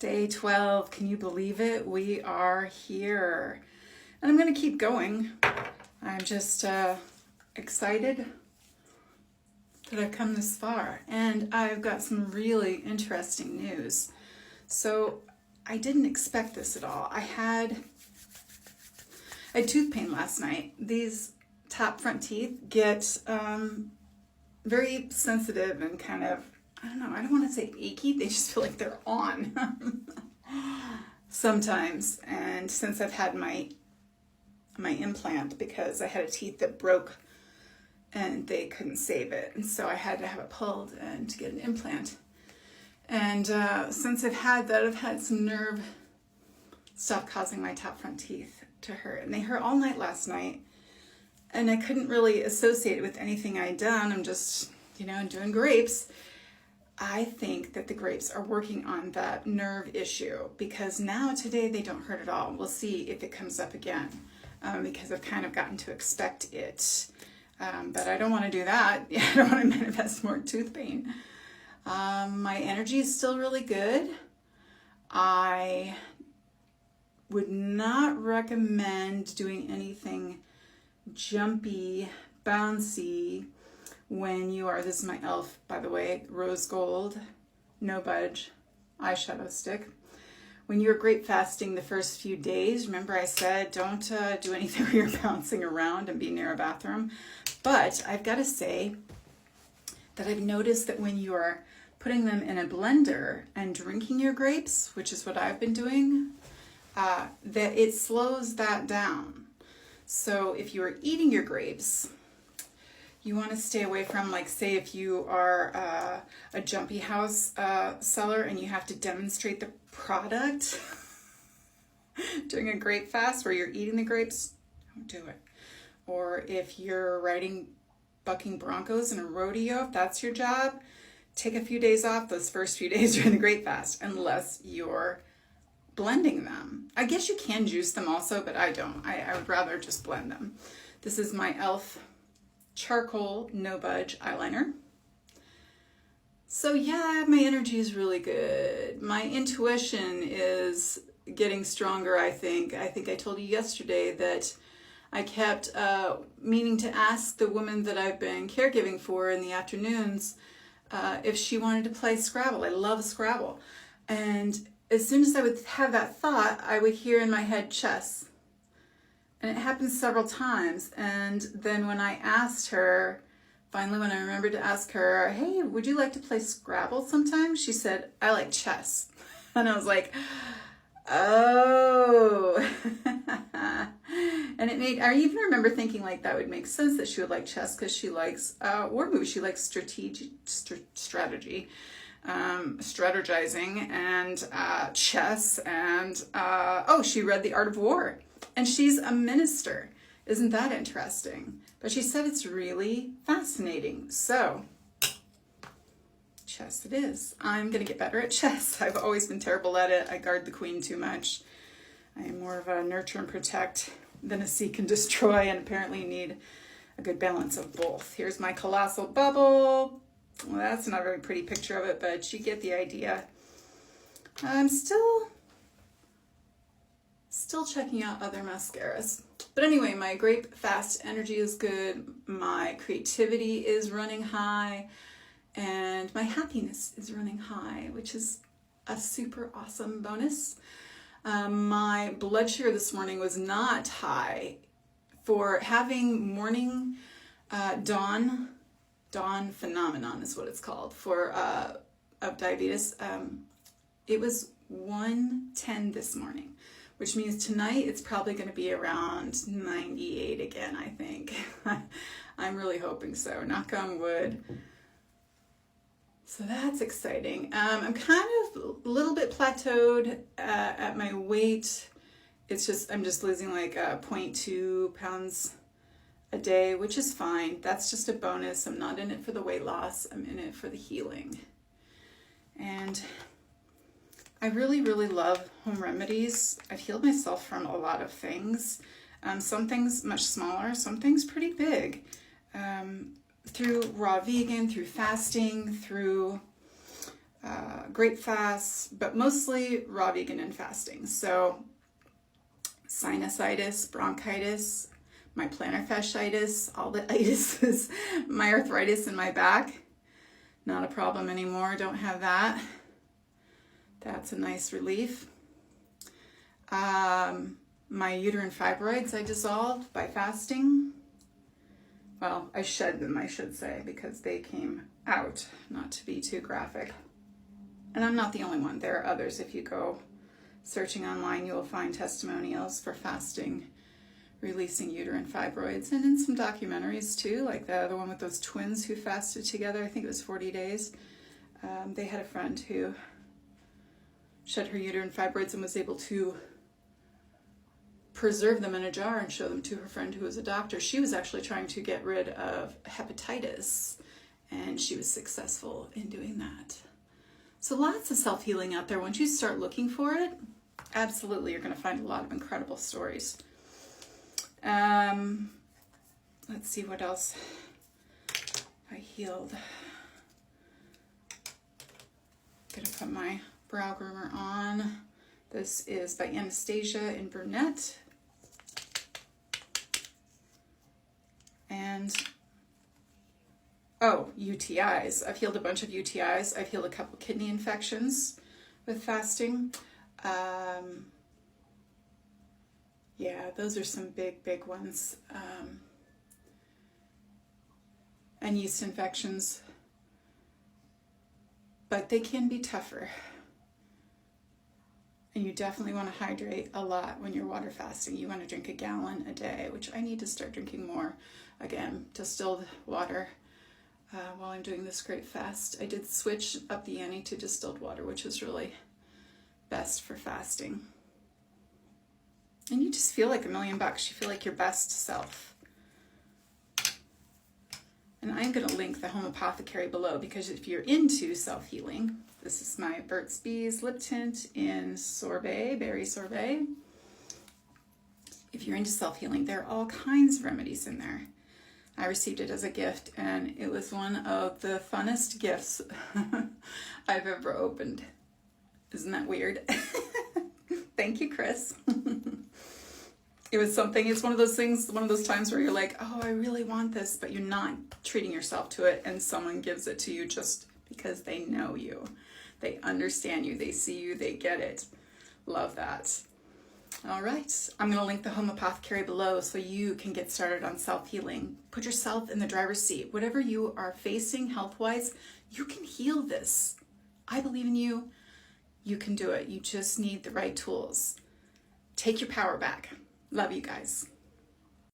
Day 12, can you believe it? We are here. And I'm going to keep going. I'm just excited that I've come this far. And I've got some really interesting news. So I didn't expect this at all. I had tooth pain last night. These top front teeth get very sensitive and kind of, I don't know, I don't want to say achy. They just feel like they're on sometimes. And since I've had my implant, because I had a teeth that broke and they couldn't save it. And so I had to have it pulled and to get an implant. And since I've had that, I've had some nerve stuff causing my top front teeth to hurt. And they hurt all night last night. And I couldn't really associate it with anything I'd done. I'm just, doing grapes. I think that the grapes are working on that nerve issue, because now today they don't hurt at all. We'll see if it comes up again, because I've kind of gotten to expect it. But I don't want to do that. I don't want to manifest more tooth pain. My energy is still really good. I would not recommend doing anything jumpy, bouncy when you are, this is my e.l.f., by the way, rose gold, no budge eyeshadow stick. When you're grape fasting the first few days, remember I said don't do anything where you're bouncing around and be near a bathroom. But I've got to say that I've noticed that when you're putting them in a blender and drinking your grapes, which is what I've been doing, that it slows that down. So if you're eating your grapes, you want to stay away from, like, say if you are a jumpy house seller and you have to demonstrate the product during a grape fast where you're eating the grapes, don't do it. Or if you're riding bucking broncos in a rodeo, if that's your job, take a few days off those first few days during the grape fast, unless you're blending them. I guess you can juice them also, but I don't. I would rather just blend them. This is my e.l.f. charcoal no budge eyeliner. So yeah, my energy is really good. My intuition is getting stronger, I think. I think I told you yesterday that I kept meaning to ask the woman that I've been caregiving for in the afternoons if she wanted to play Scrabble. I love Scrabble. And as soon as I would have that thought, I would hear in my head chess. And it happened several times. And then when I asked her, finally when I remembered to ask her, hey, would you like to play Scrabble sometime? She said, I like chess. And I was like, oh. And I even remember thinking like that would make sense that she would like chess, because she likes war movies. She likes strategy, strategizing, and chess, and she read The Art of War, and she's a minister. Isn't that interesting? But she said it's really fascinating. So chess it is. I'm gonna get better at chess. I've always been terrible at it. I guard the queen too much. I am more of a nurture and protect than a seek and destroy, and apparently need a good balance of both. Here's my colossal bubble. Well, that's not a very pretty picture of it, but you get the idea. I'm still checking out other mascaras. But anyway, my Grape Fast energy is good. My creativity is running high. And my happiness is running high, which is a super awesome bonus. My blood sugar this morning was not high. For having morning dawn phenomenon is what it's called, for of diabetes. It was 110 this morning, which means tonight it's probably going to be around 98 again, I think. I'm really hoping so, knock on wood. So that's exciting. I'm kind of a little bit plateaued at my weight. I'm just losing like 0.2 pounds a day, which is fine. That's just a bonus. I'm not in it for the weight loss. I'm in it for the healing. And I really, really love home remedies. I've healed myself from a lot of things. Some things much smaller, some things pretty big. Through raw vegan, through fasting, through Grape Fast, but mostly raw vegan and fasting. So sinusitis, bronchitis, my plantar fasciitis, all the itises, my arthritis in my back, not a problem anymore. Don't have that. That's a nice relief. My uterine fibroids I dissolved by fasting. Well, I shed them, I should say, because they came out, not to be too graphic. And I'm not the only one. There are others. If you go searching online, you will find testimonials for fasting, releasing uterine fibroids, and in some documentaries too, like the other one with those twins who fasted together. I think it was 40 days. They had a friend who shed her uterine fibroids and was able to preserve them in a jar and show them to her friend who was a doctor. She was actually trying to get rid of hepatitis, and she was successful in doing that. So lots of self-healing out there. Once you start looking for it, absolutely, you're going to find a lot of incredible stories. Let's see what else I healed. Gonna put my brow groomer on. This is by Anastasia in Burnett. And, oh, UTIs. I've healed a bunch of UTIs. I've healed a couple kidney infections with fasting. Yeah, those are some big ones. And yeast infections. But they can be tougher. And you definitely want to hydrate a lot when you're water fasting. You want to drink a gallon a day, which I need to start drinking more. Again, distilled water while I'm doing this Grape Fast. I did switch up the ante to distilled water, which is really best for fasting. And you just feel like $1,000,000. You feel like your best self. And I'm going to link the home apothecary below, because if you're into self-healing, this is my Burt's Bees lip tint in sorbet, berry sorbet. If you're into self-healing, there are all kinds of remedies in there. I received it as a gift, and it was one of the funnest gifts I've ever opened. Isn't that weird? Thank you, Chris. It was something, it's one of those things, one of those times where you're like, oh, I really want this, but you're not treating yourself to it, and someone gives it to you just because they know you. They understand you, they see you, they get it. Love that. All right, I'm going to link the home apothecary below so you can get started on self-healing. Put yourself in the driver's seat. Whatever you are facing health-wise, you can heal this. I believe in you. You can do it. You just need the right tools. Take your power back. Love you guys.